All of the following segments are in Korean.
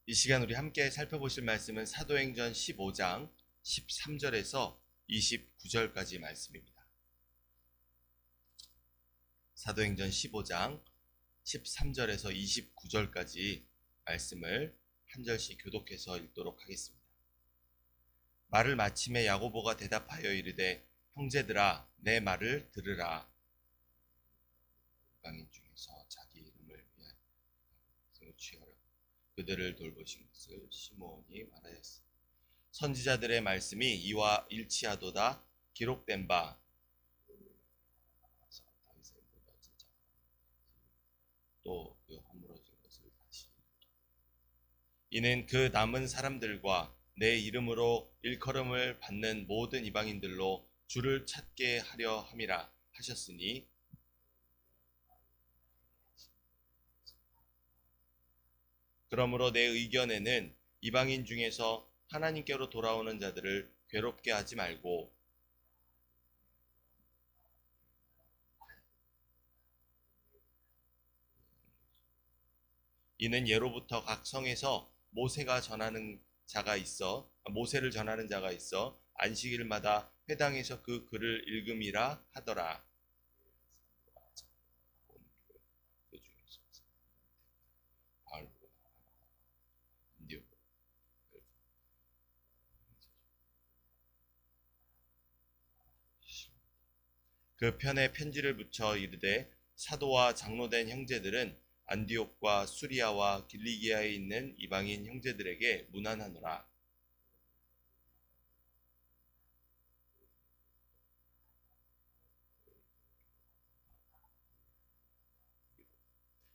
이 시간 우리 함께 살펴보실 말씀은 사도행전 15장 13절에서 29절까지 말씀입니다. 사도행전 15장 13절에서 29절까지 말씀을 한 절씩 교독해서 읽도록 하겠습니다. 말을 마침에 야고보가 대답하여 이르되 형제들아 내 말을 들으라. 이방인 중에서 자기 이름을 위하여 취하라고 그들을 돌보신 것을 시몬이 말하였으니 선지자들의 말씀이 이와 일치하도다. 기록된 바 또 그 허물어진 것을 다시 이는 그 남은 사람들과 내 이름으로 일컬음을 받는 모든 이방인들로 주를 찾게 하려 함이라 하셨으니 그러므로 내 의견에는 이방인 중에서 하나님께로 돌아오는 자들을 괴롭게 하지 말고 이는 예로부터 각 성에서 모세를 전하는 자가 있어 안식일마다 회당에서 그 글을 읽음이라 하더라. 그 편에 편지를 붙여 이르되 사도와 장로된 형제들은 안디옥과 수리아와 길리기아에 있는 이방인 형제들에게 문안하노라.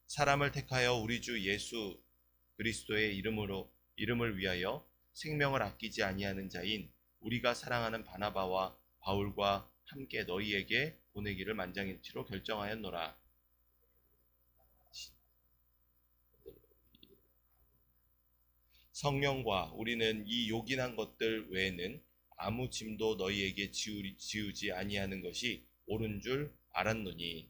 사람을 택하여 우리 주 예수 그리스도의 이름을 위하여 생명을 아끼지 아니하는 자인 우리가 사랑하는 바나바와 바울과 함께 너희에게 보내기를 만장일치로 결정하였노라. 성령과 우리는 이 요긴한 것들 외에는 아무 짐도 너희에게 지우지 아니하는 것이 옳은 줄 알았노니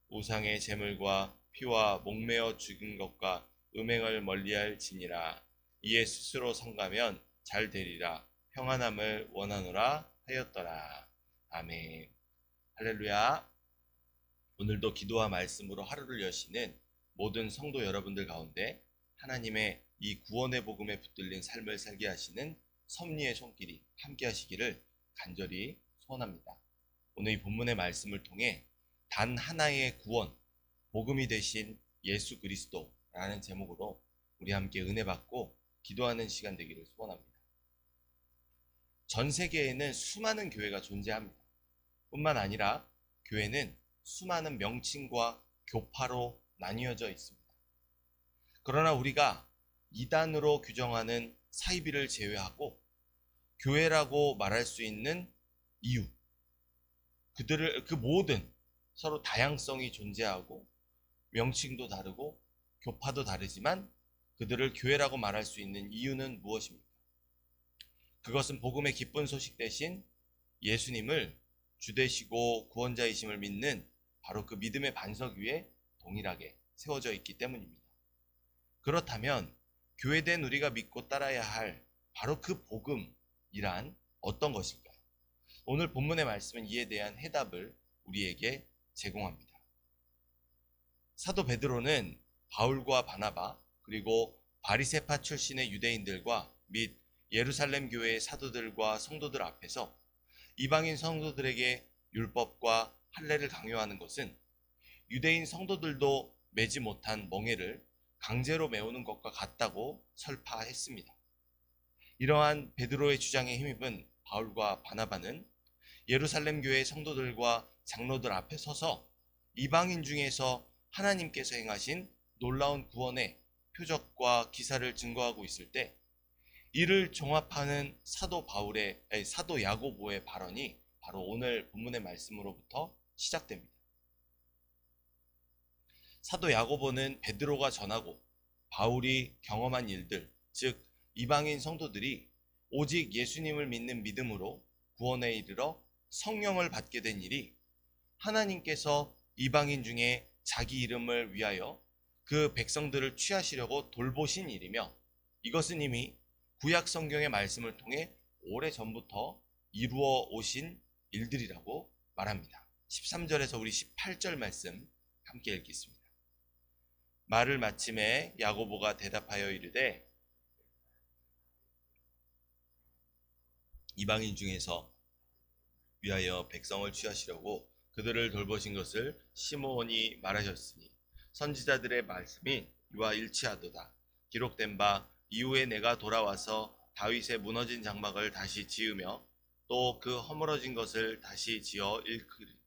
우상의 제물과 피와 목매어 죽인 것과 음행을 멀리할지니라. 이에 스스로 성가면 잘 되리라. 평안함을 원하노라 하였더라. 아멘. 할렐루야. 오늘도 기도와 말씀으로 하루를 여시는 모든 성도 여러분들 가운데 하나님의 이 구원의 복음에 붙들린 삶을 살게 하시는 섭리의 손길이 함께 하시기를 간절히 소원합니다. 오늘 이 본문의 말씀을 통해 단 하나의 구원, 복음이 되신 예수 그리스도라는 제목으로 우리 함께 은혜 받고 기도하는 시간 되기를 소원합니다. 전 세계에는 수많은 교회가 존재합니다. 뿐만 아니라 교회는 수많은 명칭과 교파로 나뉘어져 있습니다. 그러나 우리가 이단으로 규정하는 사이비를 제외하고 교회라고 말할 수 있는 이유, 그 모든 서로 다양성이 존재하고 명칭도 다르고 교파도 다르지만 그들을 교회라고 말할 수 있는 이유는 무엇입니까? 그것은 복음의 기쁜 소식 대신 예수님을 주 되시고 구원자이심을 믿는 바로 그 믿음의 반석 위에 동일하게 세워져 있기 때문입니다. 그렇다면 교회된 우리가 믿고 따라야 할 바로 그 복음이란 어떤 것일까요? 오늘 본문의 말씀은 이에 대한 해답을 우리에게 제공합니다. 사도 베드로는 바울과 바나바 그리고 바리새파 출신의 유대인들과 및 예루살렘 교회의 사도들과 성도들 앞에서 이방인 성도들에게 율법과 할례를 강요하는 것은 유대인 성도들도 매지 못한 멍에를 강제로 메우는 것과 같다고 설파했습니다. 이러한 베드로의 주장에 힘입은 바울과 바나바는 예루살렘 교회의 성도들과 장로들 앞에 서서 이방인 중에서 하나님께서 행하신 놀라운 구원의 표적과 기사를 증거하고 있을 때 이를 종합하는 사도 야고보의 발언이 바로 오늘 본문의 말씀으로부터 시작됩니다. 사도 야고보는 베드로가 전하고 바울이 경험한 일들, 즉 이방인 성도들이 오직 예수님을 믿는 믿음으로 구원에 이르러 성령을 받게 된 일이 하나님께서 이방인 중에 자기 이름을 위하여 그 백성들을 취하시려고 돌보신 일이며 이것은 이미 구약 성경의 말씀을 통해 오래전부터 이루어 오신 일들이라고 말합니다. 13절에서 우리 18절 말씀 함께 읽겠습니다. 말을 마침에 야고보가 대답하여 이르되 이방인 중에서 위하여 백성을 취하시려고 그들을 돌보신 것을 시므온이 말하셨으니 선지자들의 말씀이 이와 일치하도다. 기록된 바 이후에 내가 돌아와서 다윗의 무너진 장막을 다시 지으며 또 그 허물어진 것을 다시 지어 일으키리.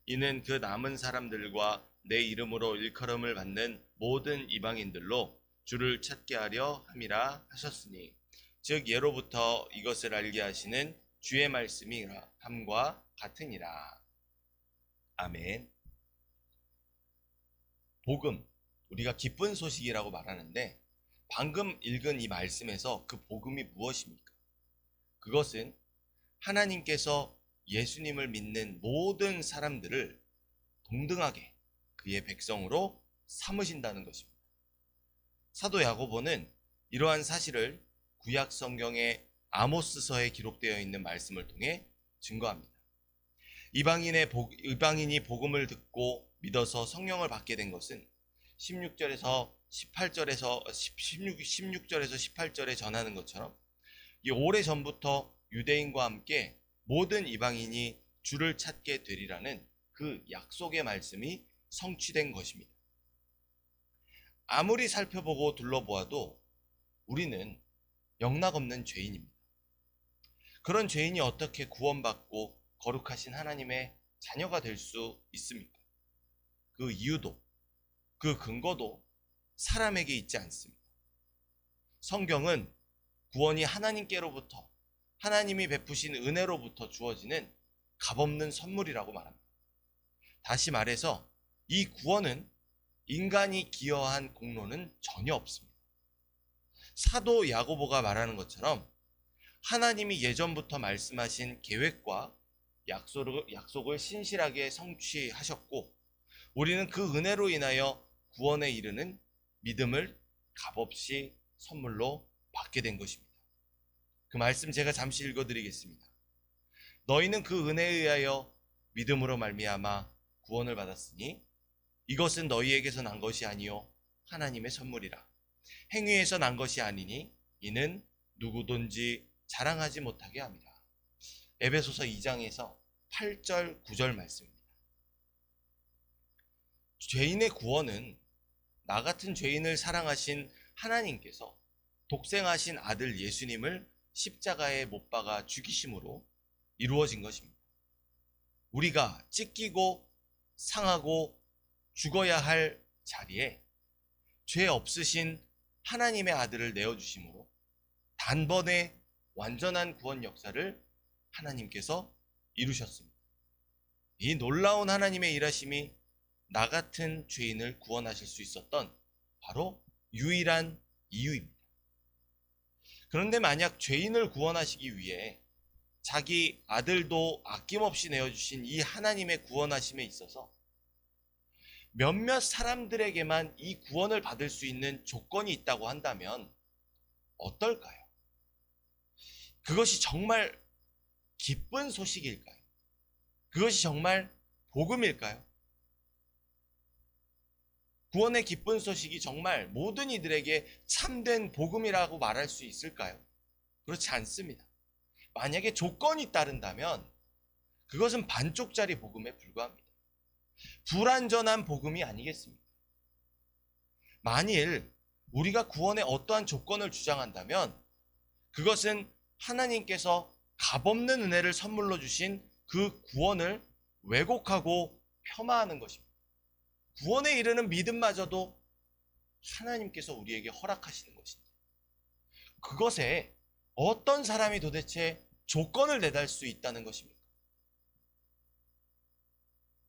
이는 그 남은 사람들과 내 이름으로 일컬음을 받는 모든 이방인들로 주를 찾게 하려 함이라 하셨으니 즉 예로부터 이것을 알게 하시는 주의 말씀이라 함과 같으니라. 아멘. 복음, 우리가 기쁜 소식이라고 말하는데 방금 읽은 이 말씀에서 그 복음이 무엇입니까? 그것은 하나님께서 예수님을 믿는 모든 사람들을 동등하게 그의 백성으로 삼으신다는 것입니다. 사도 야고보는 이러한 사실을 구약 성경의 아모스서에 기록되어 있는 말씀을 통해 증거합니다. 이방인이 복음을 듣고 믿어서 성령을 받게 된 것은 16절에서 18절에 전하는 것처럼 이 오래전부터 유대인과 함께 모든 이방인이 주를 찾게 되리라는 그 약속의 말씀이 성취된 것입니다. 아무리 살펴보고 둘러보아도 우리는 영락없는 죄인입니다. 그런 죄인이 어떻게 구원받고 거룩하신 하나님의 자녀가 될 수 있습니까? 그 이유도 그 근거도 사람에게 있지 않습니다. 성경은 구원이 하나님께로부터 하나님이 베푸신 은혜로부터 주어지는 값없는 선물이라고 말합니다. 다시 말해서 이 구원은 인간이 기여한 공로는 전혀 없습니다. 사도 야고보가 말하는 것처럼 하나님이 예전부터 말씀하신 계획과 약속을 신실하게 성취하셨고 우리는 그 은혜로 인하여 구원에 이르는 믿음을 값없이 선물로 받게 된 것입니다. 그 말씀 제가 잠시 읽어드리겠습니다. 너희는 그 은혜에 의하여 믿음으로 말미암아 구원을 받았으니 이것은 너희에게서 난 것이 아니요 하나님의 선물이라. 행위에서 난 것이 아니니 이는 누구든지 자랑하지 못하게 합니다. 에베소서 2장에서 8절 9절 말씀입니다. 죄인의 구원은 나 같은 죄인을 사랑하신 하나님께서 독생하신 아들 예수님을 십자가에 못 박아 죽이심으로 이루어진 것입니다. 우리가 찢기고 상하고 죽어야 할 자리에 죄 없으신 하나님의 아들을 내어주심으로 단번에 완전한 구원 역사를 하나님께서 이루셨습니다. 이 놀라운 하나님의 일하심이 나 같은 죄인을 구원하실 수 있었던 바로 유일한 이유입니다. 그런데 만약 죄인을 구원하시기 위해 자기 아들도 아낌없이 내어주신 이 하나님의 구원하심에 있어서 몇몇 사람들에게만 이 구원을 받을 수 있는 조건이 있다고 한다면 어떨까요? 그것이 정말 기쁜 소식일까요? 그것이 정말 복음일까요? 구원의 기쁜 소식이 정말 모든 이들에게 참된 복음이라고 말할 수 있을까요? 그렇지 않습니다. 만약에 조건이 따른다면 그것은 반쪽짜리 복음에 불과합니다. 불완전한 복음이 아니겠습니까? 만일 우리가 구원에 어떠한 조건을 주장한다면 그것은 하나님께서 값없는 은혜를 선물로 주신 그 구원을 왜곡하고 폄하하는 것입니다. 구원에 이르는 믿음마저도 하나님께서 우리에게 허락하시는 것인데 그것에 어떤 사람이 도대체 조건을 내달 수 있다는 것입니까?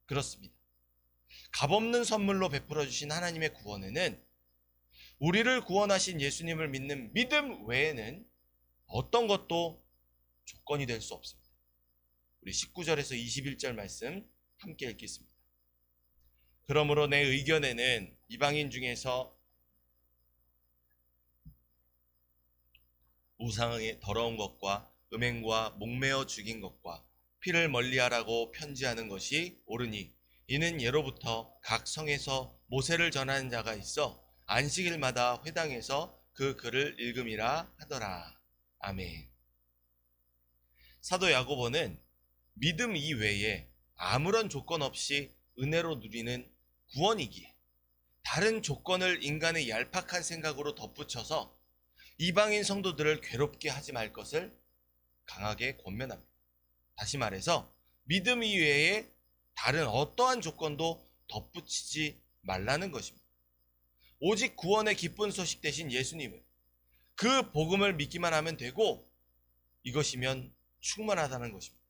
그렇습니다. 값없는 선물로 베풀어 주신 하나님의 구원에는 우리를 구원하신 예수님을 믿는 믿음 외에는 어떤 것도 조건이 될 수 없습니다. 우리 19절에서 21절 말씀 함께 읽겠습니다. 그러므로 내 의견에는 이방인 중에서 우상의 더러운 것과 음행과 목매어 죽인 것과 피를 멀리하라고 편지하는 것이 옳으니 이는 예로부터 각 성에서 모세를 전하는 자가 있어 안식일마다 회당에서 그 글을 읽음이라 하더라. 아멘. 사도 야고보는 믿음 이외에 아무런 조건 없이 은혜로 누리는 구원이기에 다른 조건을 인간의 얄팍한 생각으로 덧붙여서 이방인 성도들을 괴롭게 하지 말 것을 강하게 권면합니다. 다시 말해서 믿음 이외에 다른 어떠한 조건도 덧붙이지 말라는 것입니다. 오직 구원의 기쁜 소식 대신 예수님을, 그 복음을 믿기만 하면 되고 이것이면 충분하다는 것입니다.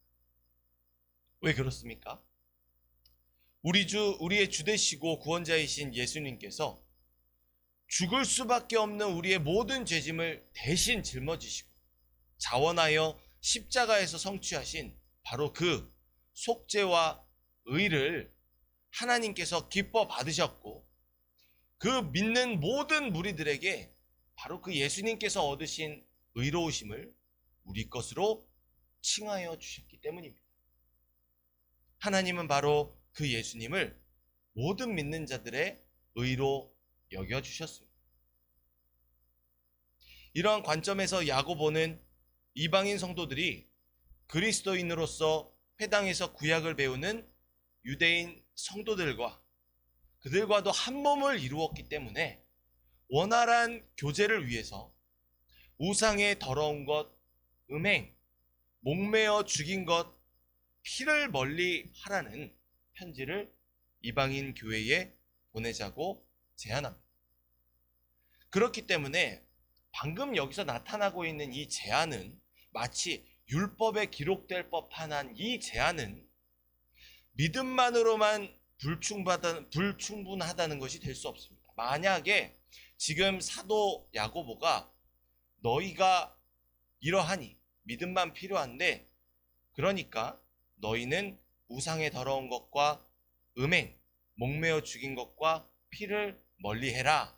왜 그렇습니까? 우리의 주 되시고 구원자이신 예수님께서 죽을 수밖에 없는 우리의 모든 죄짐을 대신 짊어지시고 자원하여 십자가에서 성취하신 바로 그 속죄와 의를 하나님께서 기뻐 받으셨고, 그 믿는 모든 무리들에게 바로 그 예수님께서 얻으신 의로우심을 우리 것으로 칭하여 주셨기 때문입니다. 하나님은 바로 그 예수님을 모든 믿는 자들의 의로 여겨주셨습니다. 이러한 관점에서 야고보는 이방인 성도들이 그리스도인으로서 회당에서 구약을 배우는 유대인 성도들과 그들과도 한 몸을 이루었기 때문에 원활한 교제를 위해서 우상의 더러운 것, 음행, 목매어 죽인 것, 피를 멀리 하라는 편지를 이방인 교회에 보내자고 제안합니다. 그렇기 때문에 방금 여기서 나타나고 있는 이 제안은 마치 율법에 기록될 법한 이 제안은 믿음만으로만 불충분하다는 것이 될 수 없습니다. 만약에 지금 사도 야고보가 너희가 이러하니 믿음만 필요한데, 그러니까 너희는 우상의 더러운 것과 음행, 목매어 죽인 것과 피를 멀리해라,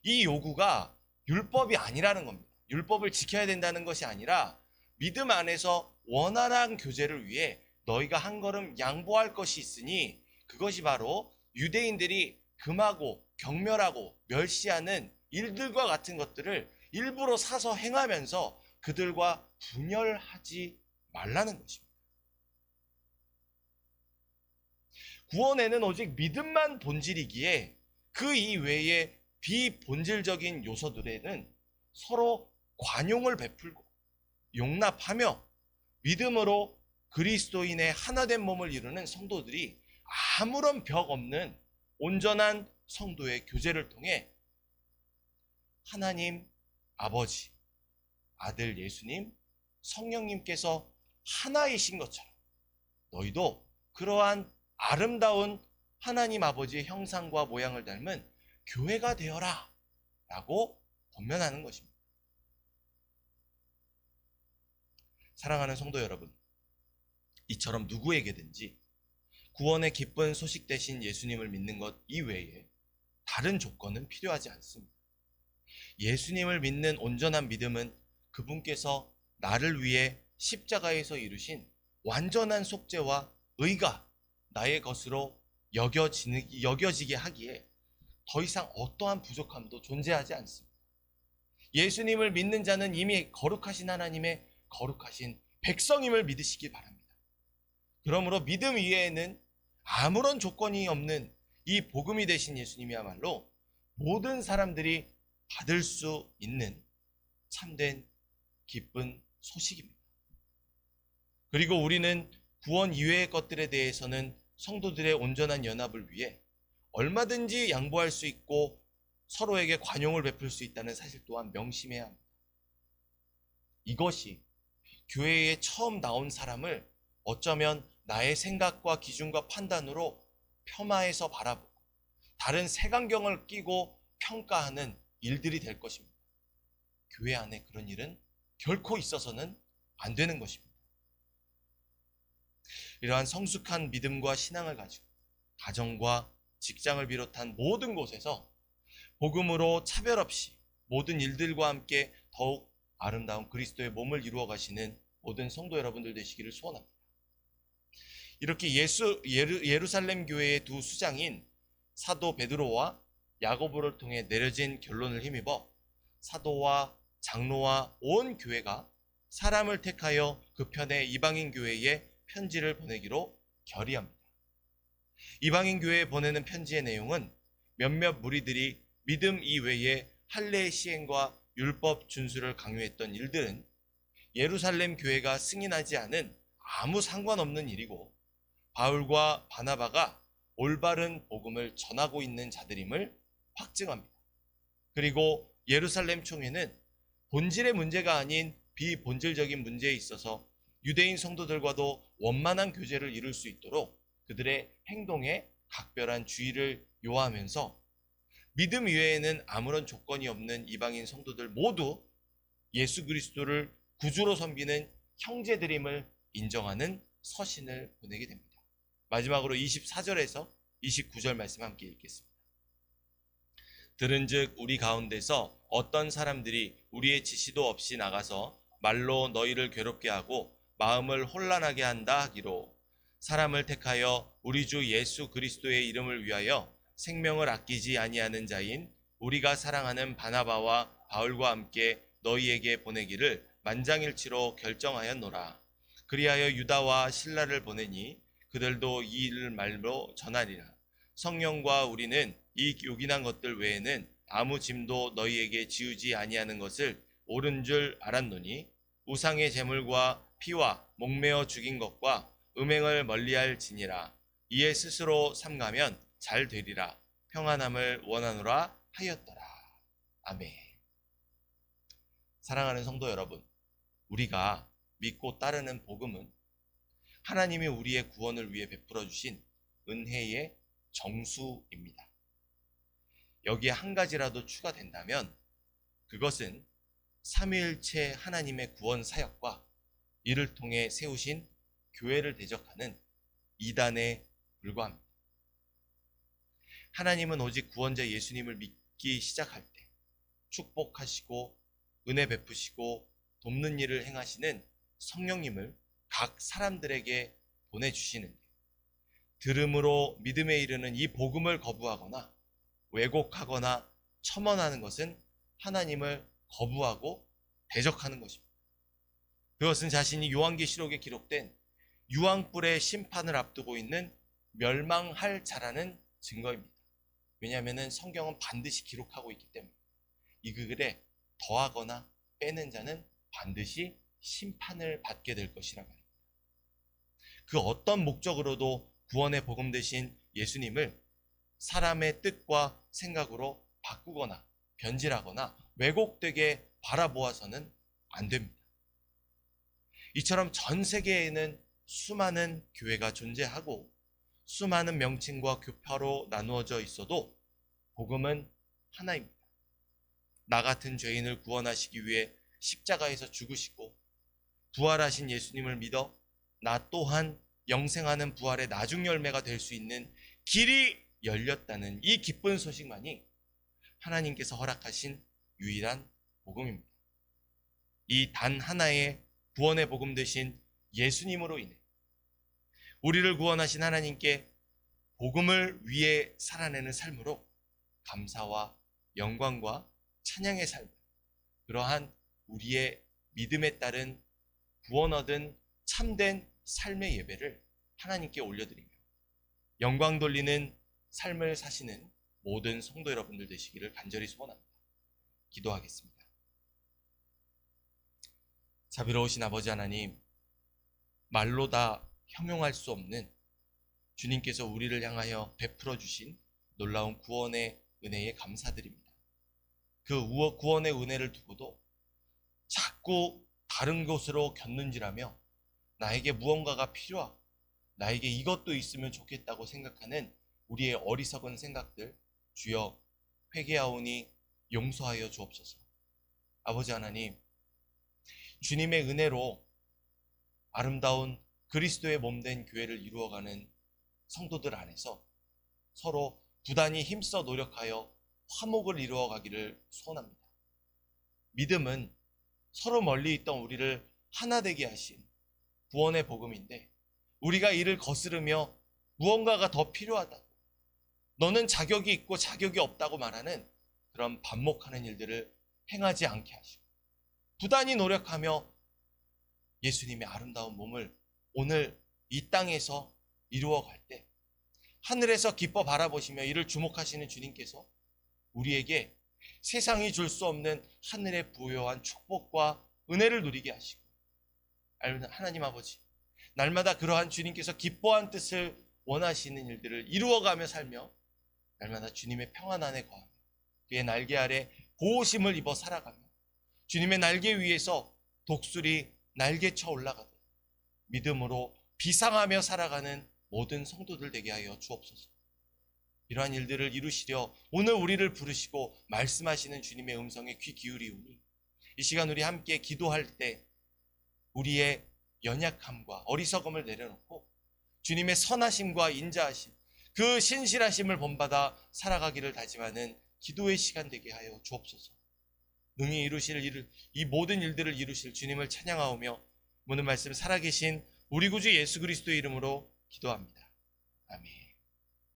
이 요구가 율법이 아니라는 겁니다. 율법을 지켜야 된다는 것이 아니라 믿음 안에서 원활한 교제를 위해 너희가 한 걸음 양보할 것이 있으니 그것이 바로 유대인들이 금하고 경멸하고 멸시하는 일들과 같은 것들을 일부러 사서 행하면서 그들과 분열하지 말라는 것입니다. 구원에는 오직 믿음만 본질이기에 그 이외의 비본질적인 요소들에는 서로 관용을 베풀고 용납하며 믿음으로 그리스도인의 하나된 몸을 이루는 성도들이 아무런 벽 없는 온전한 성도의 교제를 통해 하나님 아버지, 아들 예수님, 성령님께서 하나이신 것처럼 너희도 그러한 아름다운 하나님 아버지의 형상과 모양을 닮은 교회가 되어라 라고 권면하는 것입니다. 사랑하는 성도 여러분, 이처럼 누구에게든지 구원의 기쁜 소식 대신 예수님을 믿는 것 이외에 다른 조건은 필요하지 않습니다. 예수님을 믿는 온전한 믿음은 그분께서 나를 위해 십자가에서 이루신 완전한 속죄와 의가 나의 것으로 여겨지게 하기에 더 이상 어떠한 부족함도 존재하지 않습니다. 예수님을 믿는 자는 이미 거룩하신 하나님의 거룩하신 백성임을 믿으시기 바랍니다. 그러므로 믿음 이외에는 아무런 조건이 없는 이 복음이 되신 예수님이야말로 모든 사람들이 받을 수 있는 참된 기쁜 소식입니다. 그리고 우리는 구원 이외의 것들에 대해서는 성도들의 온전한 연합을 위해 얼마든지 양보할 수 있고 서로에게 관용을 베풀 수 있다는 사실 또한 명심해야 합니다. 이것이 교회에 처음 나온 사람을 어쩌면 나의 생각과 기준과 판단으로 폄하해서 바라보고 다른 색안경을 끼고 평가하는 일들이 될 것입니다. 교회 안에 그런 일은 결코 있어서는 안 되는 것입니다. 이러한 성숙한 믿음과 신앙을 가지고 가정과 직장을 비롯한 모든 곳에서 복음으로 차별 없이 모든 일들과 함께 더욱 아름다운 그리스도의 몸을 이루어 가시는 모든 성도 여러분들 되시기를 소원합니다. 이렇게 예루살렘 교회의 두 수장인 사도 베드로와 야고보를 통해 내려진 결론을 힘입어 사도와 장로와 온 교회가 사람을 택하여 그 편에 이방인 교회에 편지를 보내기로 결의합니다. 이방인 교회에 보내는 편지의 내용은 몇몇 무리들이 믿음 이외에 할례 시행과 율법 준수를 강요했던 일들은 예루살렘 교회가 승인하지 않은 아무 상관없는 일이고 바울과 바나바가 올바른 복음을 전하고 있는 자들임을 확증합니다. 그리고 예루살렘 총회는 본질의 문제가 아닌 비본질적인 문제에 있어서 유대인 성도들과도 원만한 교제를 이룰 수 있도록 그들의 행동에 각별한 주의를 요하면서 믿음 이외에는 아무런 조건이 없는 이방인 성도들 모두 예수 그리스도를 구주로 섬기는 형제들임을 인정하는 서신을 보내게 됩니다. 마지막으로 24절에서 29절 말씀 함께 읽겠습니다. 들은즉 우리 가운데서 어떤 사람들이 우리의 지시도 없이 나가서 말로 너희를 괴롭게 하고 마음을 혼란하게 한다 하기로 사람을 택하여 우리 주 예수 그리스도의 이름을 위하여 생명을 아끼지 아니하는 자인 우리가 사랑하는 바나바와 바울과 함께 너희에게 보내기를 만장일치로 결정하였노라. 그리하여 유다와 실라를 보내니 그들도 이 일을 말로 전하리라. 성령과 우리는 이 요긴한 것들 외에는 아무 짐도 너희에게 지우지 아니하는 것을 옳은 줄 알았노니 우상의 제물과 피와 목매어 죽인 것과 음행을 멀리할 지니라. 이에 스스로 삼가면 잘 되리라. 평안함을 원하노라 하였더라. 아멘. 사랑하는 성도 여러분, 우리가 믿고 따르는 복음은 하나님이 우리의 구원을 위해 베풀어 주신 은혜의 정수입니다. 여기에 한 가지라도 추가된다면 그것은 삼위일체 하나님의 구원 사역과 이를 통해 세우신 교회를 대적하는 이단에 불과합니다. 하나님은 오직 구원자 예수님을 믿기 시작할 때 축복하시고 은혜 베푸시고 돕는 일을 행하시는 성령님을 각 사람들에게 보내주시는데 들음으로 믿음에 이르는 이 복음을 거부하거나 왜곡하거나 첨언하는 것은 하나님을 거부하고 대적하는 것입니다. 그것은 자신이 요한계시록에 기록된 유황불의 심판을 앞두고 있는 멸망할 자라는 증거입니다. 왜냐하면 성경은 반드시 기록하고 있기 때문에 이 글에 더하거나 빼는 자는 반드시 심판을 받게 될 것이라 말입니다. 그 어떤 목적으로도 구원의 복음 되신 예수님을 사람의 뜻과 생각으로 바꾸거나 변질하거나 왜곡되게 바라보아서는 안 됩니다. 이처럼 전 세계에는 수많은 교회가 존재하고 수많은 명칭과 교파로 나누어져 있어도 복음은 하나입니다. 나 같은 죄인을 구원하시기 위해 십자가에서 죽으시고 부활하신 예수님을 믿어 나 또한 영생하는 부활의 나중 열매가 될 수 있는 길이 열렸다는 이 기쁜 소식만이 하나님께서 허락하신 유일한 복음입니다. 이 단 하나의 구원의 복음 되신 예수님으로 인해 우리를 구원하신 하나님께 복음을 위해 살아내는 삶으로 감사와 영광과 찬양의 삶, 그러한 우리의 믿음에 따른 구원 얻은 참된 삶의 예배를 하나님께 올려드리며 영광 돌리는 삶을 사시는 모든 성도 여러분들 되시기를 간절히 소원합니다. 기도하겠습니다. 자비로우신 아버지 하나님, 말로 다 형용할 수 없는 주님께서 우리를 향하여 베풀어 주신 놀라운 구원의 은혜에 감사드립니다. 그 구원의 은혜를 두고도 자꾸 다른 곳으로 겼는지라며 나에게 무언가가 필요하고 나에게 이것도 있으면 좋겠다고 생각하는 우리의 어리석은 생각들 주여 회개하오니 용서하여 주옵소서. 아버지 하나님, 주님의 은혜로 아름다운 그리스도의 몸된 교회를 이루어가는 성도들 안에서 서로 부단히 힘써 노력하여 화목을 이루어가기를 소원합니다. 믿음은 서로 멀리 있던 우리를 하나 되게 하신 구원의 복음인데, 우리가 이를 거스르며 무언가가 더 필요하다고, 너는 자격이 있고 자격이 없다고 말하는 그런 반목하는 일들을 행하지 않게 하시고, 부단히 노력하며 예수님의 아름다운 몸을 오늘 이 땅에서 이루어갈 때, 하늘에서 기뻐 바라보시며 이를 주목하시는 주님께서 우리에게 세상이 줄 수 없는 하늘의 부요한 축복과 은혜를 누리게 하시고, 하나님 아버지, 날마다 그러한 주님께서 기뻐한 뜻을 원하시는 일들을 이루어가며 살며, 날마다 주님의 평안 안에 거하며 그의 날개 아래 보호심을 입어 살아가며, 주님의 날개 위에서 독수리 날개쳐 올라가듯 믿음으로 비상하며 살아가는 모든 성도들 되게 하여 주옵소서. 이러한 일들을 이루시려 오늘 우리를 부르시고 말씀하시는 주님의 음성에 귀 기울이오니, 이 시간 우리 함께 기도할 때 우리의 연약함과 어리석음을 내려놓고 주님의 선하심과 인자하심, 그 신실하심을 본받아 살아가기를 다짐하는 기도의 시간 되게 하여 주옵소서. 능히 이루실 이 모든 일들을 이루실 주님을 찬양하오며 오늘 말씀 살아계신 우리 구주 예수 그리스도의 이름으로 기도합니다. 아멘.